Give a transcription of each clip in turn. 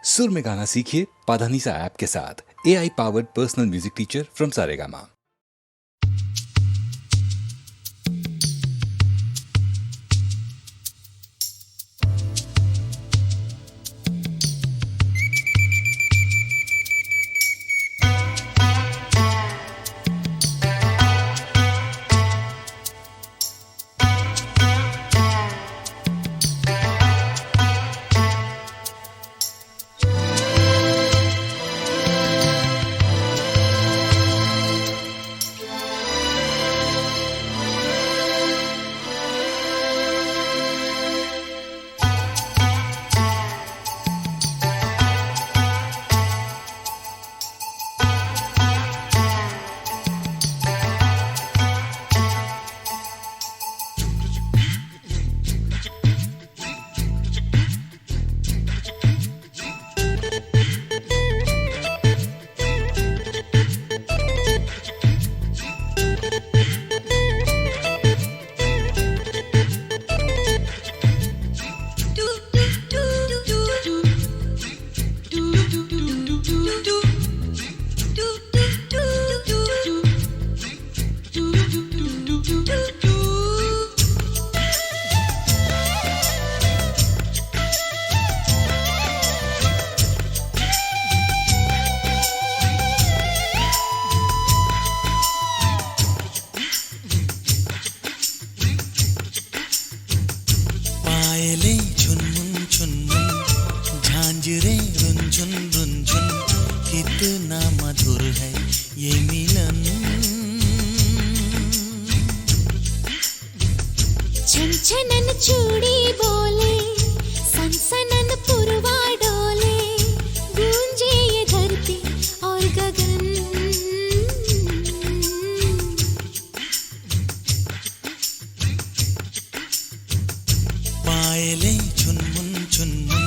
सुर में गाना सीखिए पाधानीसा ऐप के साथ। AI powered personal music teacher from Saregama. कितना मधुर है ये मिलन। छनछनन चूड़ी बोले, सनसनन पुरवा डोले, गूंजे ये धरती और गगन। पायले झुनमुन झुनमुन,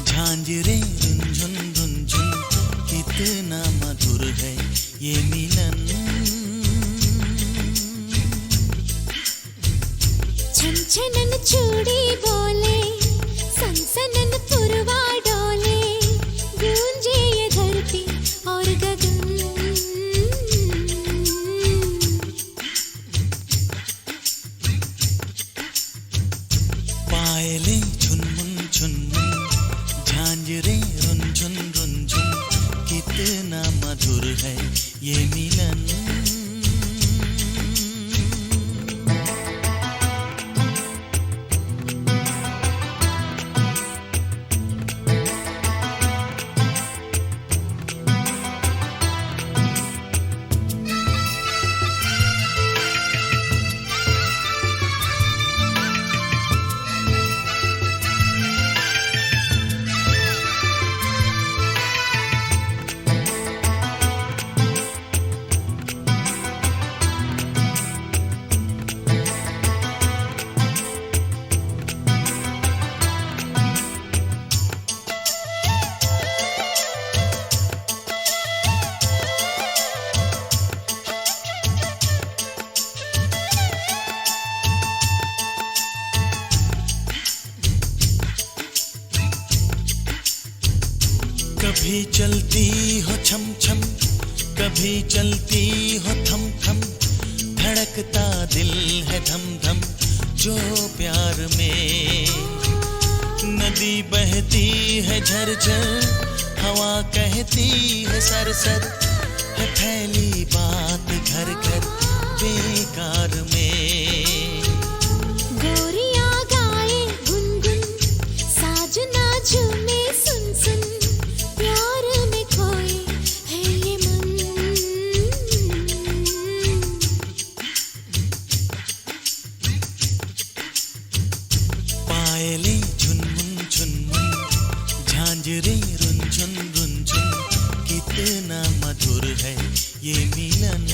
झांझरे रुंझुन रुंझुन, कितना मधुर है ये मिलन। छनछनन चूड़ी बोले, सनसनन पुरवा डोले, गूंजे ये धरती और गगन। पायले झुनमुन झुनमुन, झांझरे रुंझुन रुंझुन, कितना मधुर है ये मिलन। कभी चलती हो छम छम, कभी चलती हो थम थम, धड़कता दिल है धम धम जो प्यार में। नदी बहती है झरझर, हवा कहती है सरसर, है फैली बात घर घर बेकार में। गोरिया गाए गुनगुन, साजना झूमे सुन सुन, प्यार में खोए है ये मन। पायले झुनमुन झुनमुन, झांझरे रुंझुन रुंझुन, कितना मधुर है ये मिलन।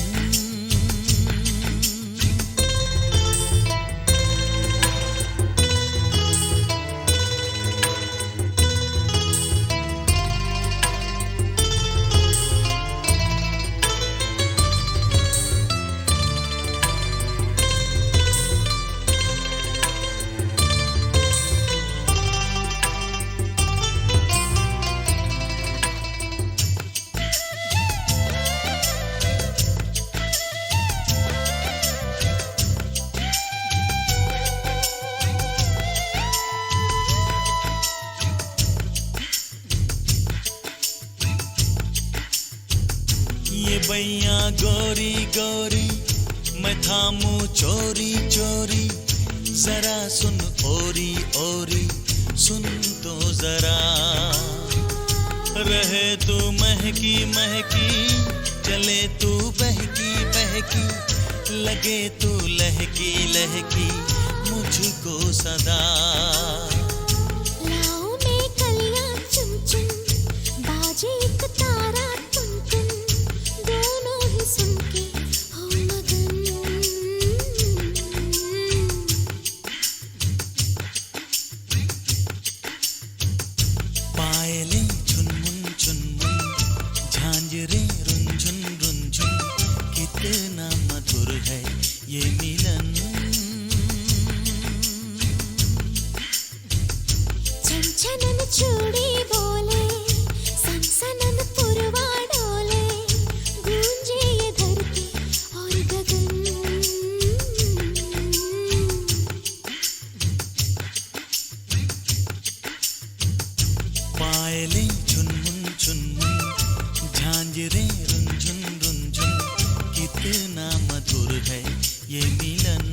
बैया गोरी गोरी मैं थामू चोरी चोरी, जरा सुन ओरी ओरी सुन तो जरा। रहे तू महकी महकी, चले तू बहकी बहकी, लगे तू लहकी लहकी मुझको सदा। लाओ में कलियां चुन चुन, बाजे एक तारा टुन टुन, दोनों ही सुन के हो मगन। पायलें झुनमुन झुनमुन, झांझरें रुंझुन रुंझुन, कितना मधुर है ये मिलन। छनछनन चूड़ी बोले, सनसनन पुरवा डोले, गूंजे ये धरती और गगन। पायलें झुनमुन झुनमुन, झांझरें रुंझुन रुंझुन, कितना मधुर है ये मिलन।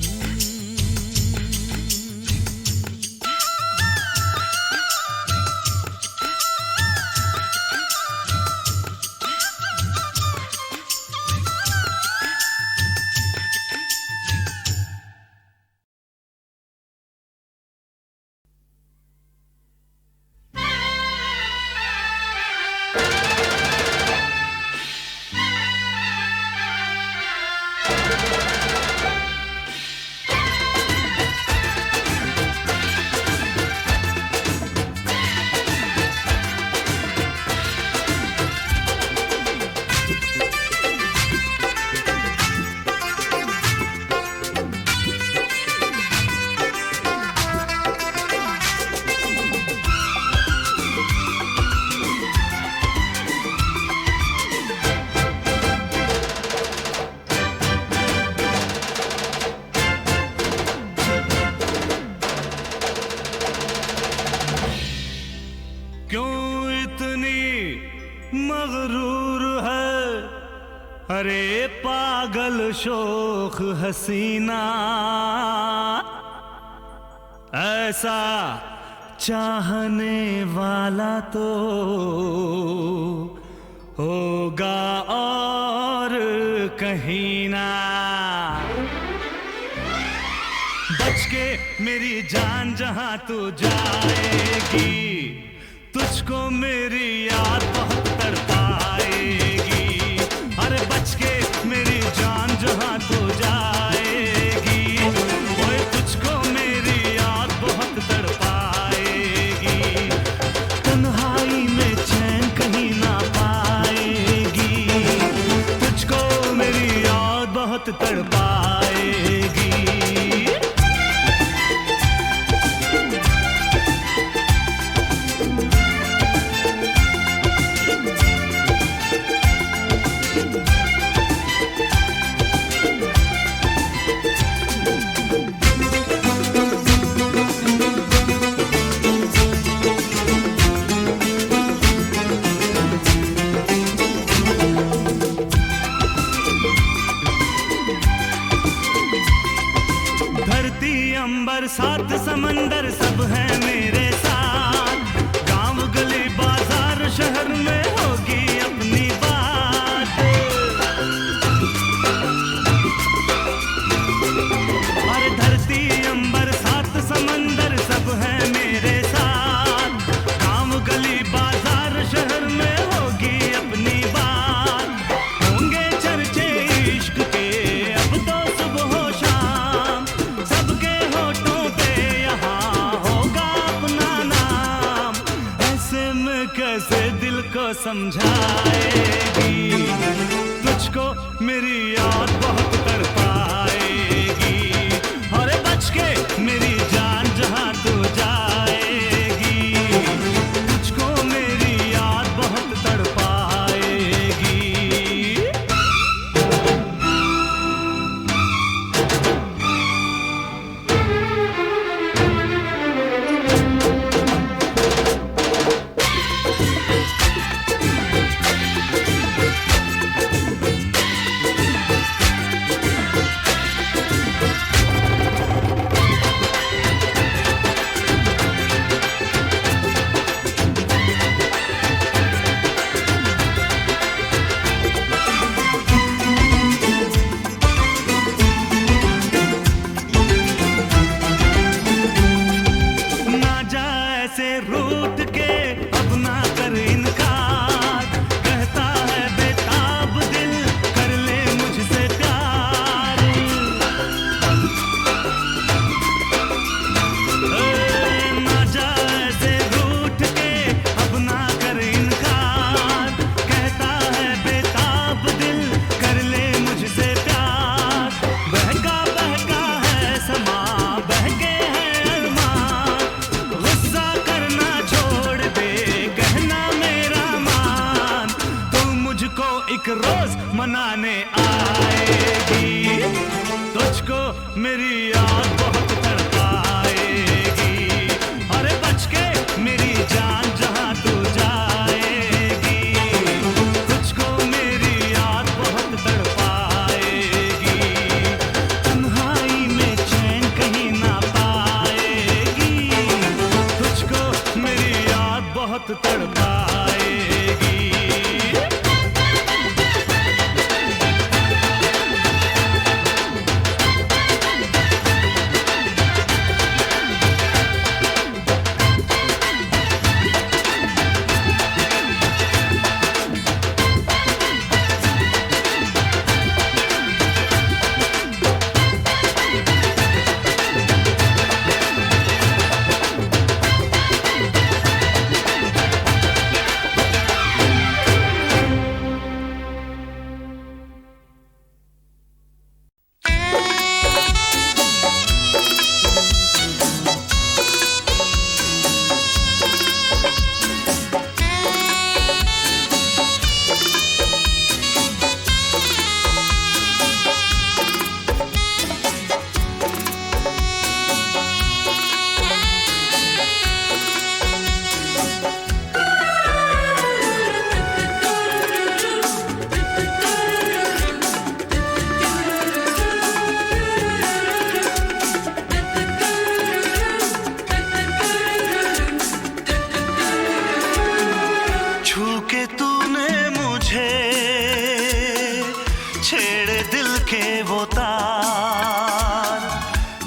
मगरूर है अरे पागल शोख हसीना, ऐसा चाहने वाला तो होगा और कहीं ना। बच के मेरी जान जहां तू जाएगी, तुझको मेरी याद बहुत तड़पाएगी। अरे बच के मेरी जान जहां तू जाएगी, ओए तुझको मेरी याद बहुत तड़पाएगी। तन्हाई में चैन कहीं ना पाएगी, तुझको मेरी याद बहुत तड़पाएगी। अंबर सात समंदर सब है मेरे साथ, गांव गली बाजार शहर में होगी अपनी बात। और धरती अंबर सात समंदर सब है मेरे साथ, गांव गली बाजार शहर में होगी अपनी बात। होंगे चर्चे इश्क के अब तो सुबह हो शाम, सबके होठों पे यहाँ होगा अपना नाम। ऐसे में कैसे दिल को समझाएगी, तुझको मेरी याद बहुत तड़पाएगी। और बच के मेरी जान जहाँ तू जाएगी, तुझको मेरी याद बहुत तड़पाएगी। मनाने आएगी। तुझको मेरी याद बहुत तड़पाएगी। अरे बच के मेरी जान जहां तू जाएगी। तुझको मेरी याद बहुत तड़पाएगी। तन्हाई में चैन कहीं ना पाएगी। तुझको मेरी याद बहुत तड़पाएगी।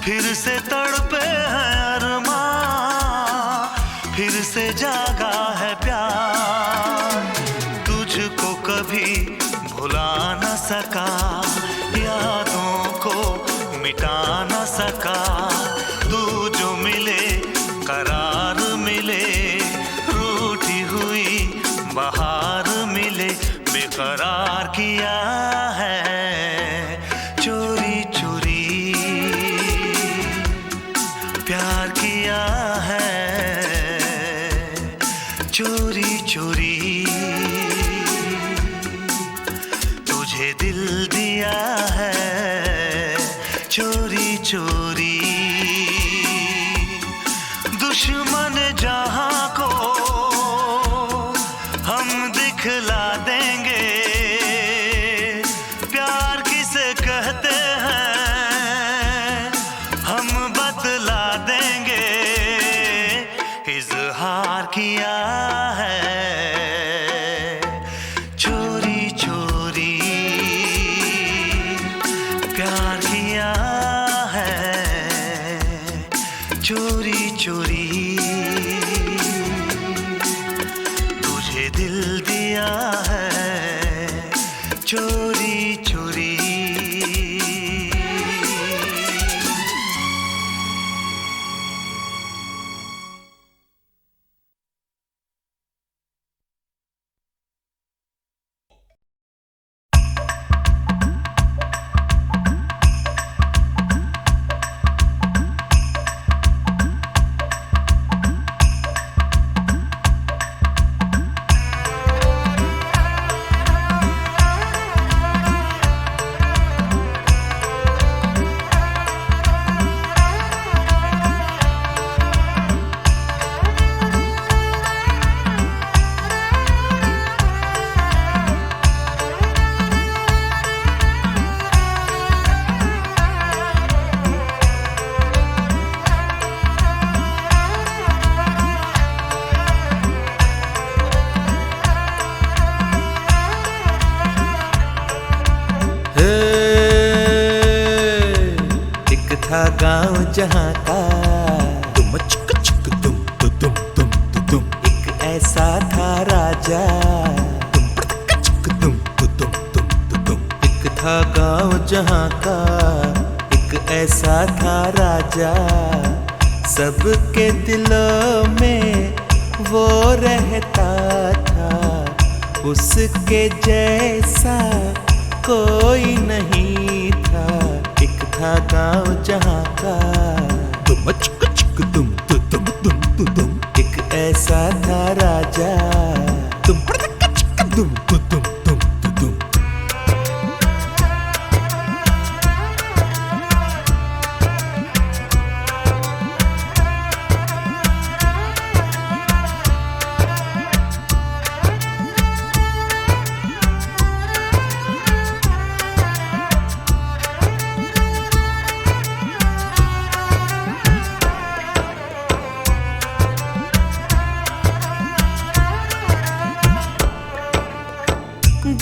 फिर से तड़पे हैं अरमान, फिर से जागा है प्यार। तुझको कभी भुला न सका, यादों को मिटा न सका। तू जो मिले करार मिले, रूठी हुई बहार मिले। बेकरार किया है चोरी चोरी, प्यार किया है चोरी चोरी। तुझे दिल दिया है चोरी चोरी। दुश्मन जहां को हम दिखला देंगे, प्यार किसे कहते हैं हम बतला देंगे। इजहार किया है चोरी चोरी, प्यार किया है चोरी चोरी। तुझे दिल दिया है चोरी चोरी। था गांव जहां का तुम चिक चिक तुम तुम तुम तुम। एक ऐसा था राजा तुम चिक तुम तुम तुम। एक था गांव जहां का एक ऐसा था राजा, सबके दिलों में वो रहता था। उसके जैसा कोई नहीं था। एक था गांव जहां का तुम चिक चिक तुम तुम। एक ऐसा था राजा तुम चिक तुम तुम।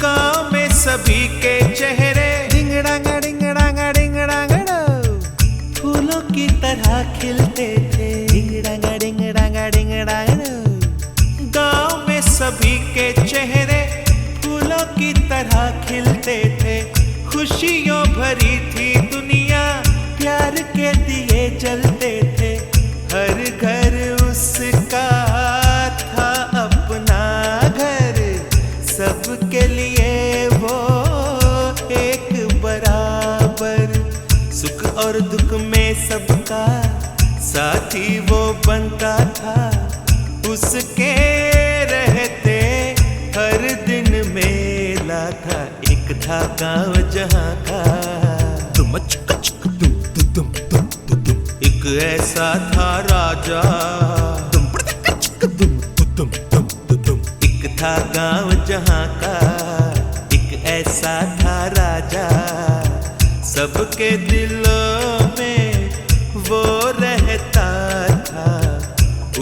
गांव में सभी के चेहरे डिंगड़ांगा डिंगड़ांगा डिंगड़ांगड़ो फूलों की तरह खिलते थे। डिंगड़ांगा डिंगड़ांगा डिंगड़ांगड़ो गांव में सभी के चेहरे फूलों की तरह खिलते थे। खुशियों भरी थी दुनिया, प्यार के दिए जलते थे। हर घर उसका था अपना घर, सबके लिए वो एक बराबर। सुख और दुख में सबका साथी वो बनता था। उसके रहते हर दिन मेला था। एक था गांव जहां का तुम एक ऐसा था राजा। एक था गांव जहां का एक ऐसा था राजा। सबके दिलों में वो रहता था।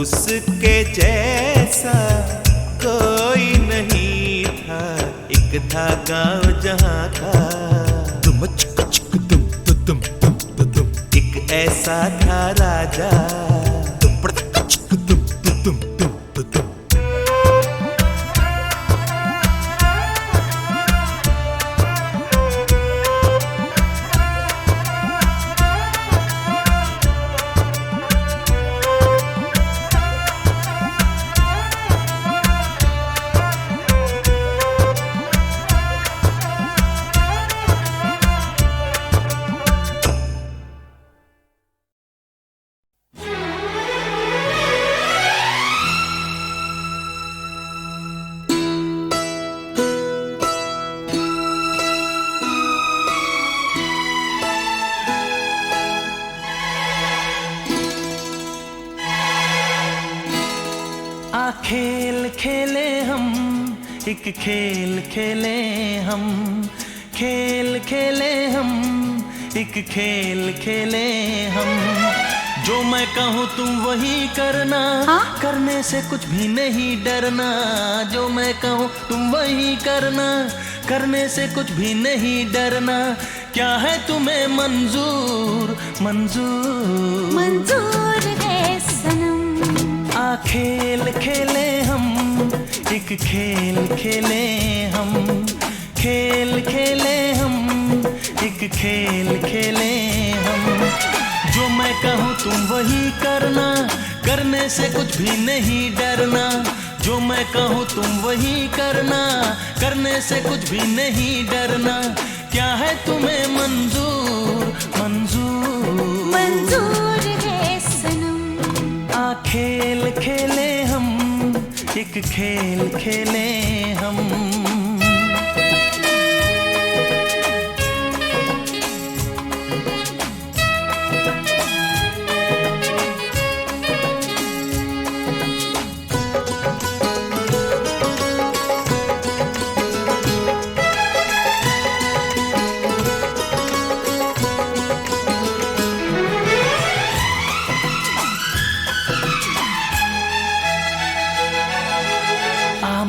उसके जैसा कोई नहीं था। एक था गांव जहां का एक ऐसा था राजा। खेल खेले हम एक खेल खेले हम। खेल खेले हम एक खेल खेले हम। जो मैं कहूँ तुम वही करना। हाँ? करने से कुछ भी नहीं डरना। जो मैं कहूँ तुम वही करना। करने से कुछ भी नहीं डरना। क्या है तुम्हें मंजूर मंजूर मंजूर है सनम। आ खेल खेले हम एक खेल खेले हम। खेल खेले हम एक खेल खेले हम। जो मैं कहूँ तुम वही करना। करने से कुछ भी नहीं डरना। जो मैं कहूँ तुम वही करना। करने से कुछ भी नहीं डरना। क्या है तुम्हें मंजूर मंजूर मंजूर है सनम। आ खेल खेले हम एक खेल खेले हम।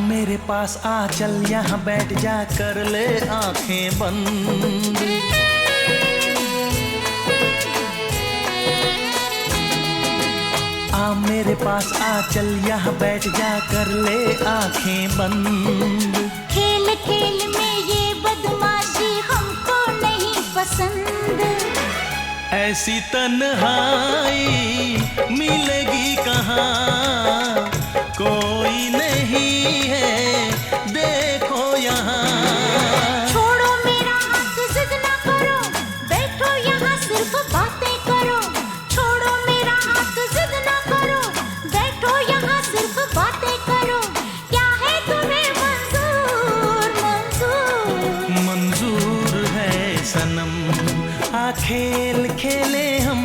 मेरे पास आ चल यहाँ बैठ जा कर ले आंखें बंद। आ मेरे पास आ चल यहाँ बैठ जा कर ले आंखें बंद। खेल खेल में ये बदमाशी हमको नहीं पसंद। ऐसी तन्हाई मिलेगी कहाँ। कोई नहीं है देखो यहाँ। छोड़ो मेरा हाथ जिद ना करो। बैठो यहाँ सिर्फ बातें करो। छोड़ो मेरा हाथ जिद ना करो। बैठो यहाँ सिर्फ बातें करो। क्या है तुम्हें मंजूर मंजूर मंजूर है सनम। आ खेल खेले हम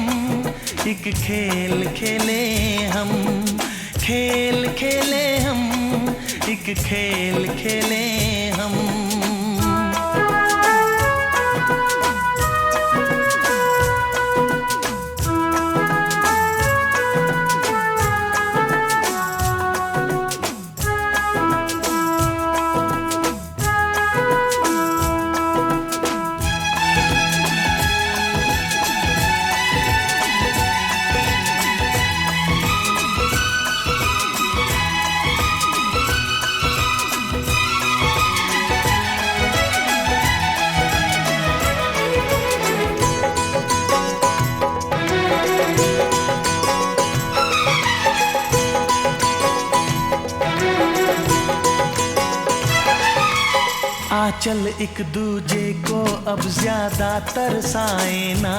एक खेल खेले हम। खेल खेले हम एक खेल खेले हम। आंचल एक दूजे को अब ज्यादा तरसाए ना।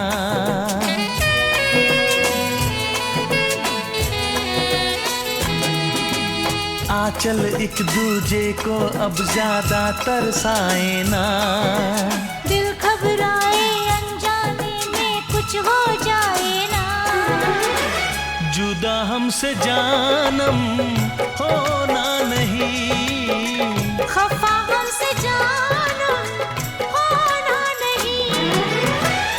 आंचल एक दूजे को अब ज्यादा तरसाए ना। दिल घबराए अनजाने में कुछ हो जाए ना। जुदा हमसे जानम होना नहीं, खफा हमसे जानम होना नहीं।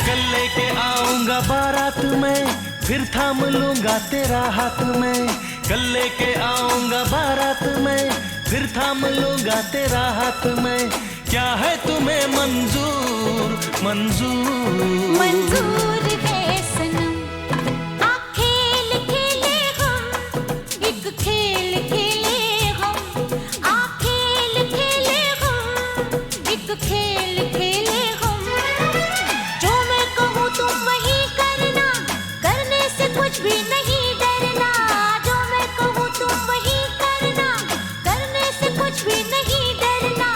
कल लेके आऊंगा बारात में, फिर थाम लूंगा तेरा हाथ में। कल लेके आऊंगा बारात में, फिर थाम लूंगा तेरा हाथ में। क्या है तुम्हें मंजूर मंजूर? मंजूर है सनम, आ खेल खेले हम, एक खेल खेले हम। आ खेल खेले हम, एक खेल खेले हम। जो मैं कहूँ तुम वही करना, करने से कुछ भी नहीं डरना। जो मैं कहूँ तुम वही करना, करने से कुछ भी नहीं डरना।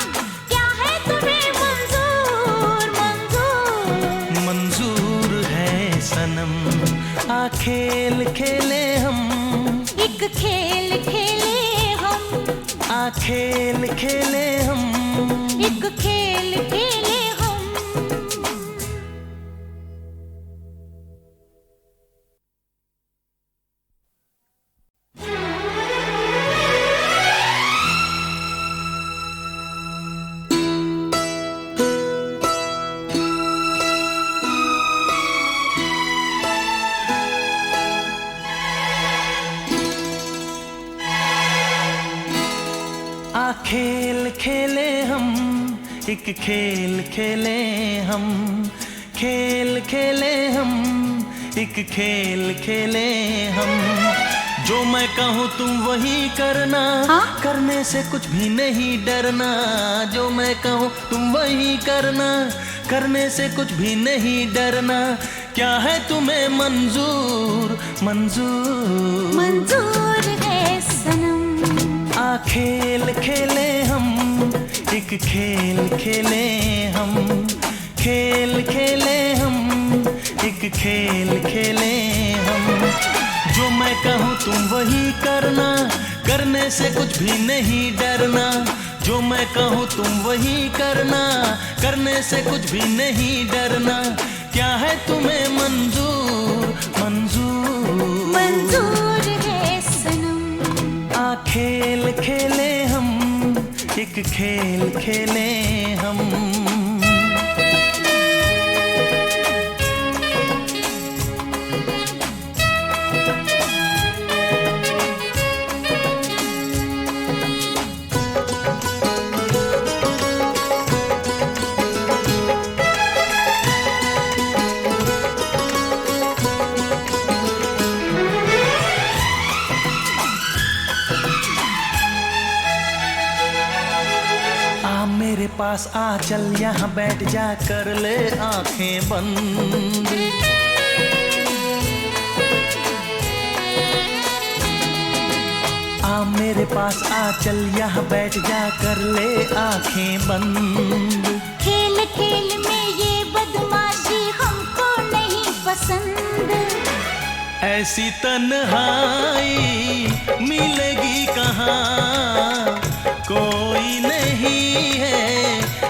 क्या है तुम्हें मंजूर मंजूर? मंजूर है सनम, आ खेल खेले हम, एक खेल खेले हम। आ खेल खेले हम। एक खेल खेले हम। आ खेल खेले हम, एक खेल खेले हम। खेल खेले हम, एक खेल खेले हम। जो मैं कहूँ तुम वही करना, हाँ? करने से कुछ भी नहीं डरना। जो मैं कहूँ तुम वही करना, करने से कुछ भी नहीं डरना। क्या है तुम्हें मंजूर मंजूर? मंजूर है सनम, आ खेल खेले हम, एक खेल खेले हम। खेल खेले हम, एक खेल खेले हम। जो मैं कहूँ तुम वही करना, करने से कुछ भी नहीं डरना। जो मैं कहूँ तुम वही करना, करने से कुछ भी नहीं डरना। क्या है तुम्हें मंजूर मंजूर? मंजूर है सनम, आ खेल खेले हम, एक खेल खेले हम। मेरे पास आ चल यहाँ बैठ जा, कर ले आंखें बंद। आ मेरे पास आ चल यहाँ बैठ जा, कर ले आंखें बंद। खेल खेल में ये बदमाशी हमको नहीं पसंद। ऐसी तन्हाई मिलेगी कहाँ, कोई नहीं है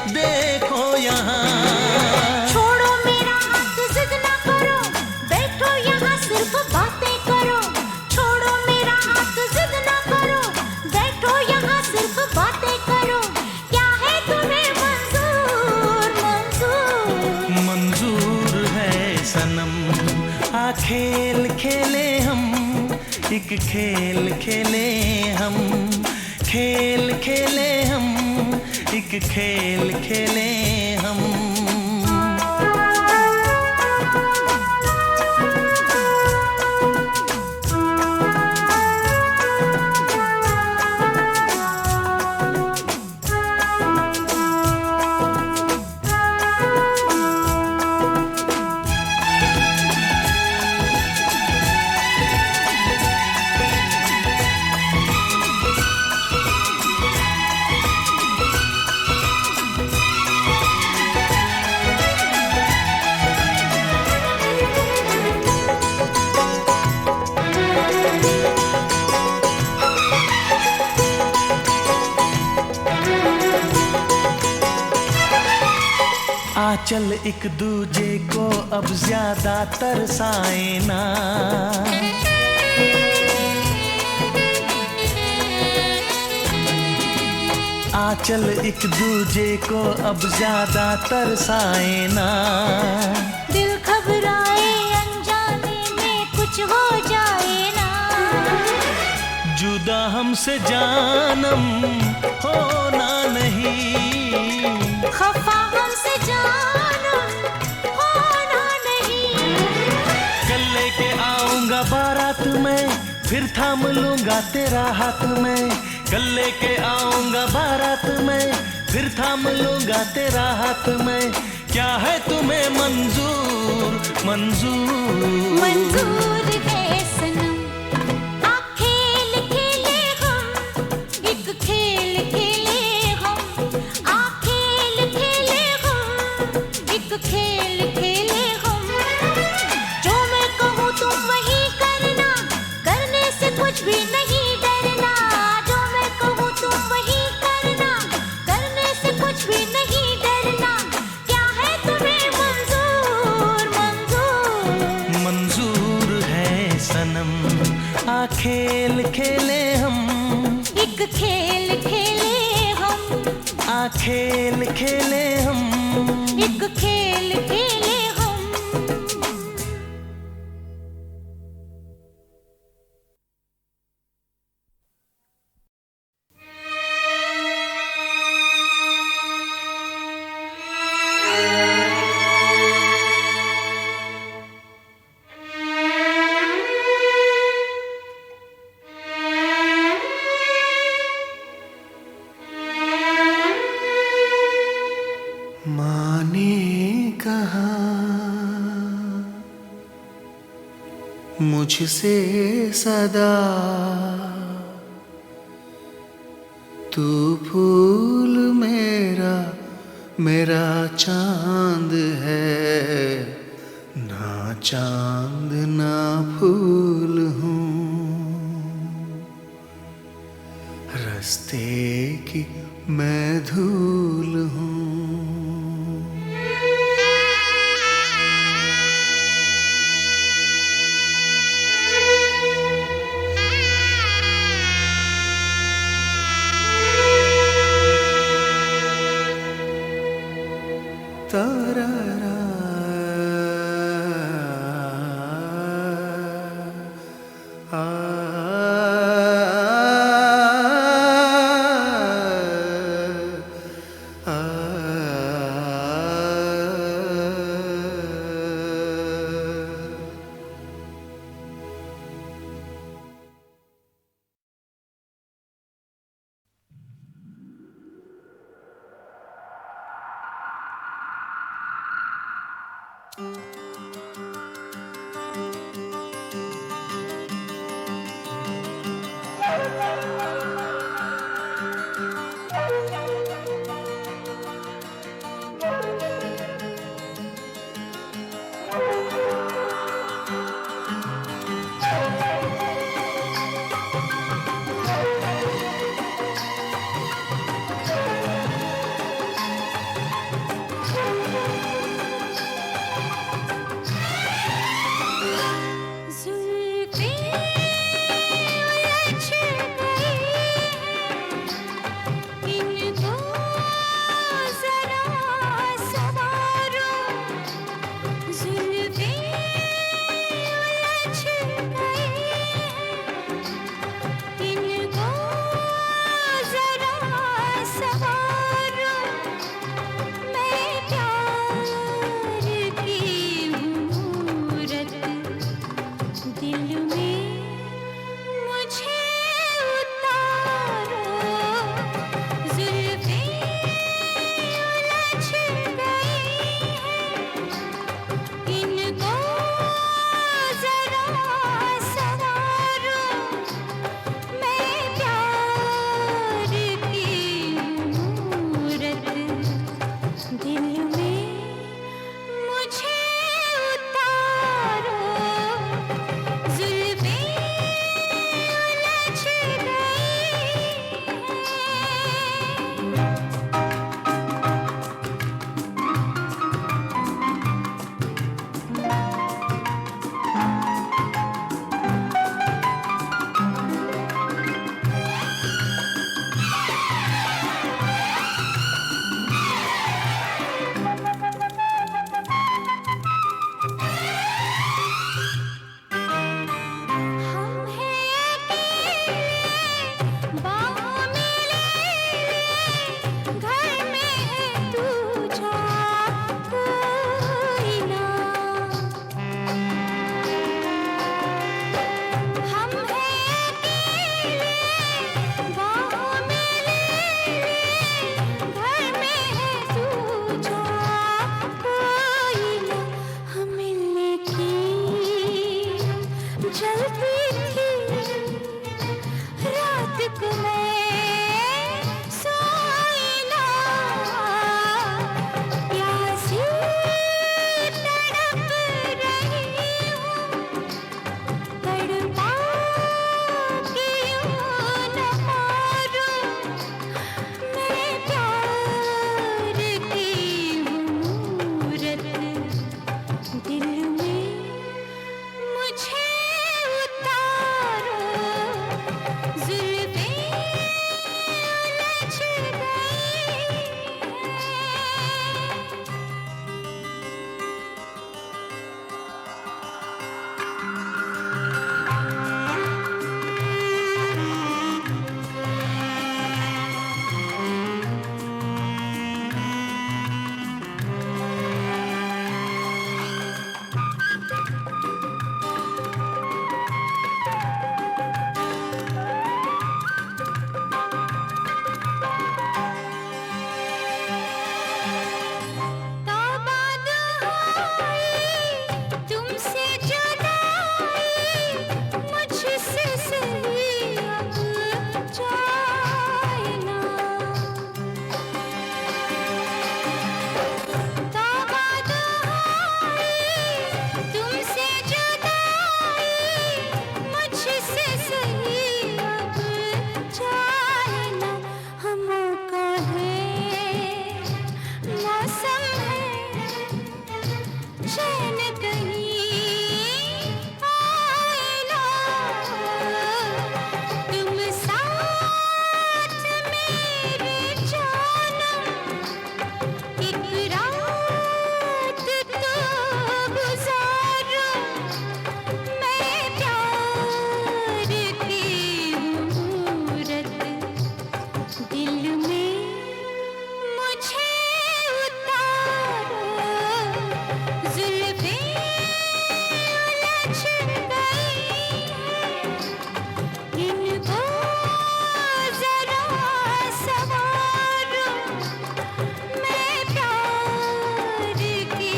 देखो यहाँ। छोड़ो मेरा हाथ, जिद ना करो, बैठो यहाँ सिर्फ बातें करो। छोड़ो मेरा हाथ, जिद ना करो, बैठो यहाँ सिर्फ बातें करो। क्या है तुम्हें मंजूर मंजूर? मंजूर है सनम, आ खेल खेले हम, एक खेल खेले हम। खेल खेले हम, एक खेल खेले हम। आचल एक दूजे को अब ज्यादा तरसाए ना, आचल एक दूजे को अब ज्यादा तरसाए ना। दिल घबराए अनजाने में कुछ हो जाए ना, जुदा हमसे जानम होना नहीं, खफा हमसे जानम होना नहीं। कल लेके आऊंगा बारात में, फिर थाम लूंगा तेरा हाथ में। कल लेके आऊंगा बारात में, फिर थाम लूंगा तेरा हाथ में। क्या है तुम्हें मंजूर मंजूर? मंजूर है सनम, आ खेल खेले हम, एक खेल खेले हम, आ खेल खेले हम, एक खेल खेले हम। जो मैं कहूँ तुम वही करना, करने से कुछ भी नहीं डरना। जो मैं कहूँ तुम वही करना, करने से कुछ भी नहीं डरना। क्या है तुम्हें मंजूर मंजूर? मंजूर है सनम, आ खेल खेले हम, एक खेल खेले हम, आ खेल खेले हम। एक खेल खेले हम। माँ ने कहा मुझसे सदा, तू फूल मेरा मेरा चांद है, ना चांद ना फूल हूँ, रास्ते की मैं धूल हूँ। तारारा, आ, आ, है मौसम है चैन कहीं आए ना तुम साथ मेरे जानम एक रात तो गुजारो मैं प्यार की मूरत दिल में मुझे उतारो जुल्फे उलझ गई इनको जरा सवारो मैं प्यार की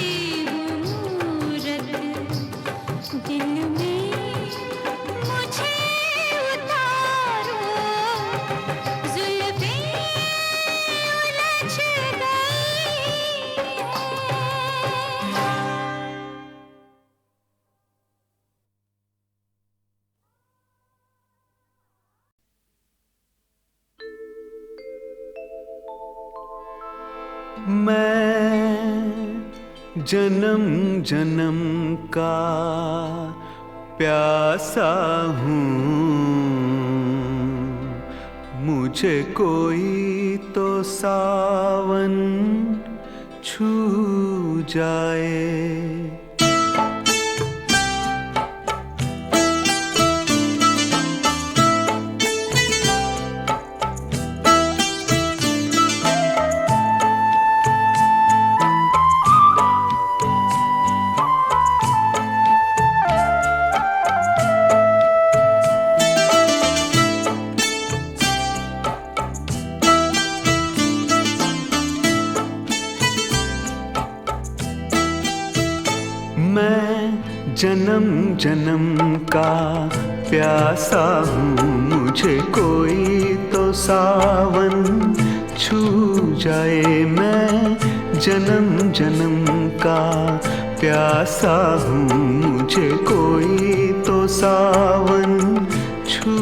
मूरत दिल में मुझे उतारो जुल्फे उलझ गई। मैं जन्म जन्म का प्यासा हूँ, मुझे कोई तो सावन छू जाए। मैं जन्म जन्म का प्यासा हूँ, मुझे कोई तो सावन छू जाए। मैं जन्म जन्म का प्यासा हूँ, मुझे कोई तो सावन छू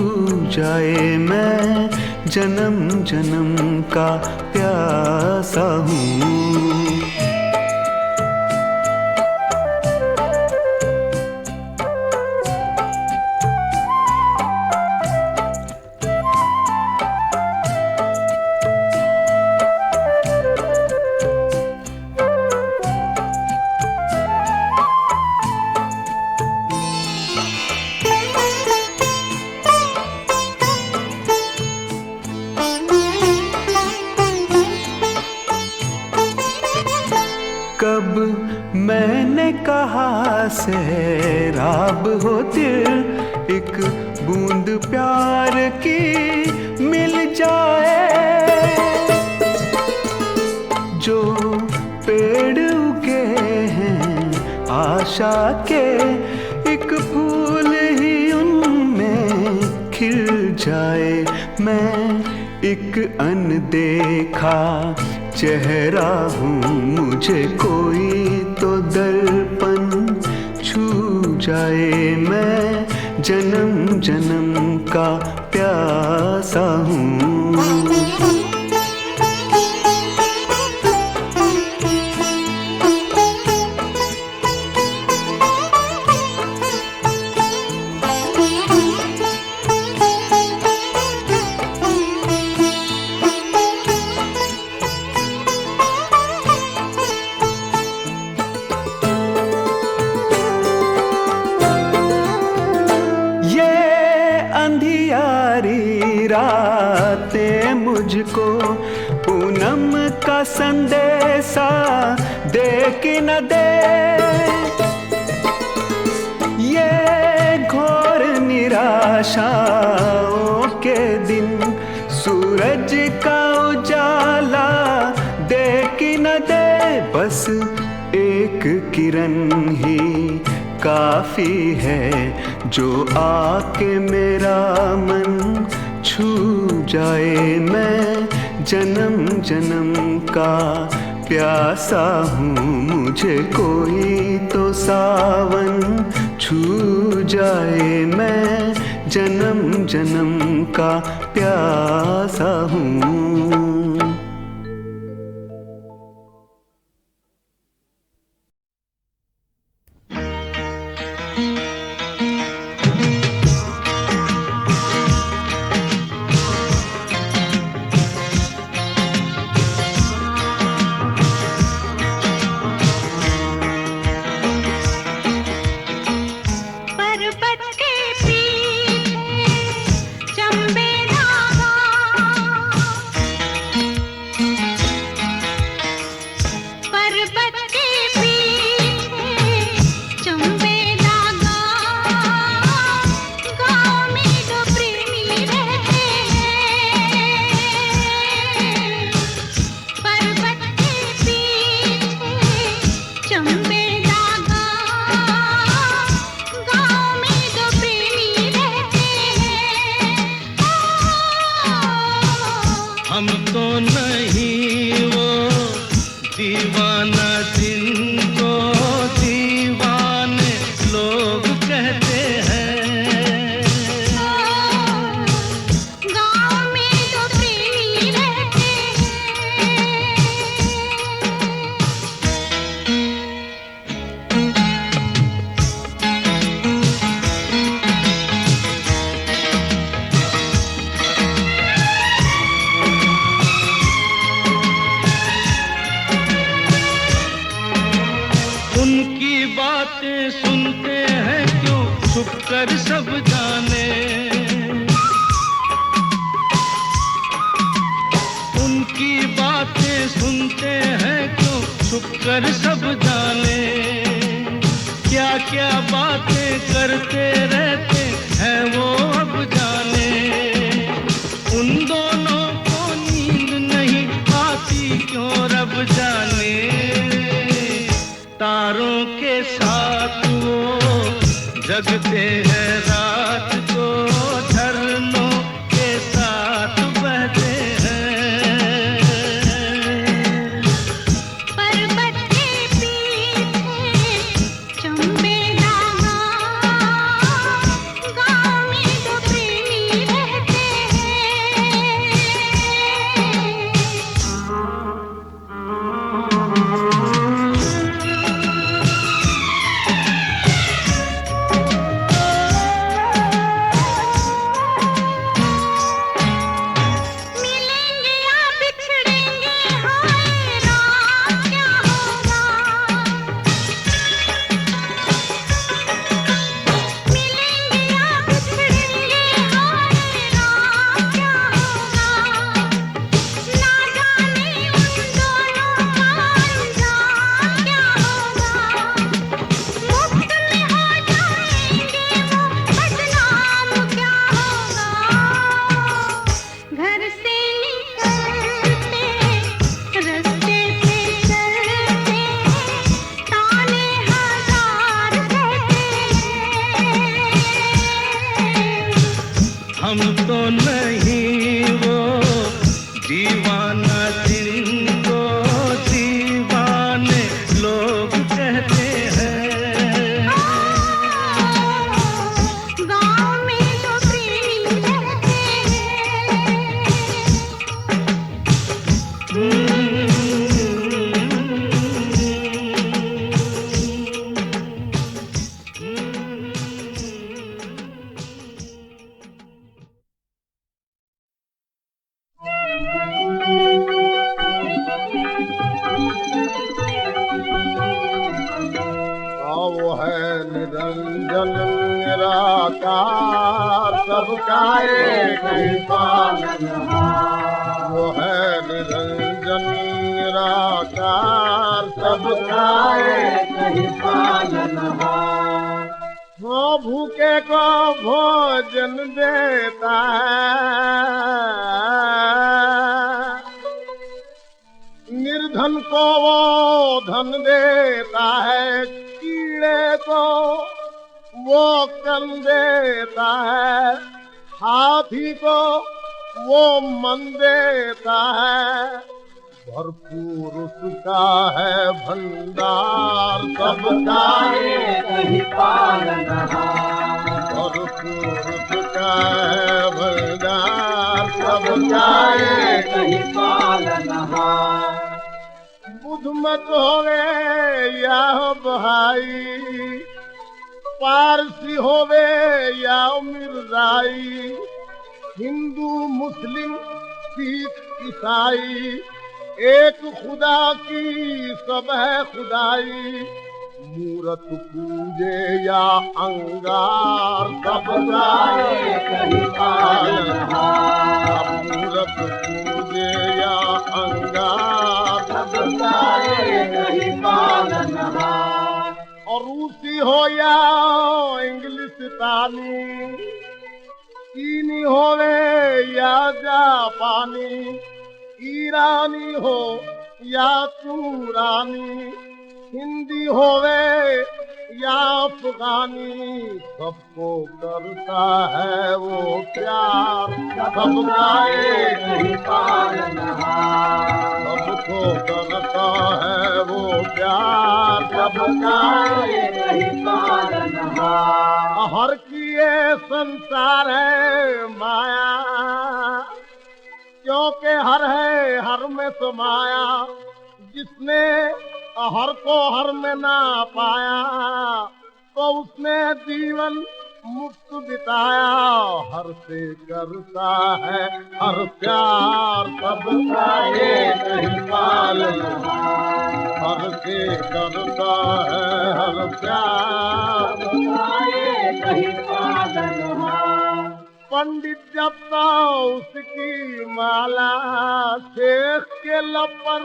जाए। मैं जन्म जन्म का प्यासा हूँ। कब मैंने कहा सैराब हो दिल, एक बूंद प्यार की मिल जाए। जो पेड़ उगे हैं आशा के, एक फूल ही उनमें खिल जाए। मैं एक अनदेखा चेहरा हूँ, मुझे कोई तो दर्पण छू जाए। मैं जन्म जन्म का प्यासा हूँ। अंधियारी रातें मुझको पूनम का संदेशा दे कि न दे। ये घोर निराशाओं के दिन सूरज का उजाला दे कि न दे। बस एक किरण ही काफी है, जो आके मेरा मन छू जाए। मैं जन्म जन्म का प्यासा हूँ, मुझे कोई तो सावन छू जाए। मैं जन्म जन्म का प्यासा हूँ। कर सब जाने, उनकी बातें सुनते हैं क्यों छुप कर सब जाने, क्या क्या बातें करते रहते हैं वो अब जाने, उन दोनों को नींद नहीं आती क्यों रब जाने, तारों के साथ वो जगते हैं रात को, झरनों के साथ बहते हैं, पर्वत के पीछे चंबे नामा, गाँव में दो प्रेमी रहते हैं। मिलेंगे या बिछड़ेंगे, हाय राम क्या होगा, मिलेंगे या बिछड़ेंगे, हाय राम क्या होगा, ना जाने उन दोनों का अंजाम क्या होगा, मुफ्त में हो जाएंगे वो बदनाम क्या होगा, घर से निकलते रास्ते पे चलते ताने हजार कहते हैं। हम तो नहीं वो दीवाना जिनको दीवाने लोग कहते हैं, गाँव में दो प्रेमी रहते हैं। वो है निरंजन निराकार सबका एक ही पालनहार, वो है निरंजन निराकार सबका एक ही पालनहार, वो भूखे को भोजन देता है, निर्धन को वो धन देता है, कीड़े को वो कन देता है, हाथी को वो मन देता है, भरपूर उसका है भंडार सबका एक ही पालनहार, भरपूर उसका है भंडार सबका एक ही पालनहार, बुध मत होवे या भाई, पारसी होवे या मिर्जाई, हिंदू मुस्लिम सिख ईसाई, एक खुदा की सब है खुदाई, मूरत पूजे या अंगार सबका एक ही पालनहार, मूरत पूजे या अंगार सबका एक ही पालनहार, और रूसी हो या इंग्लिशतानी, चीनी होवे या जापानी, ईरानी हो या तूरानी, हिंदी होवे या अफगानी, सबको करता है वो प्यार सबका एक ही पालनहार, सबको करता है वो प्यार सबका एक ही पालनहार, हर की ये संसार है माया, क्योंकि हर है हर में समाया, जिसने हर को हर में ना पाया तो उसने जीवन मुक्त बिताया, हर से करता है हर प्यार सबका एक ही पालनहार, हर से करता है हर प्यार सबका एक ही पालनहार। पंडित जपता उसकी माला, शेख के लब पर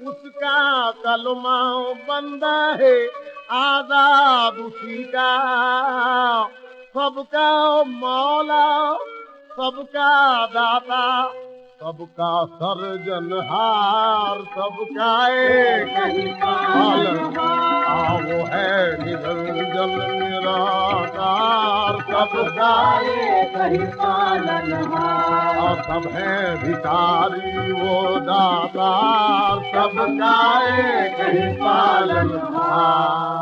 उसका कलमा बंदा है, आजाद उसी का, सबका मौला सबका दाता, सबका सर्जनहार, सबका एक ही पालनहार, वो है निरंजन निराकार, सबका एक ही पालनहार, सब है भिखारी वो दातार, सबका एक ही पालनहार।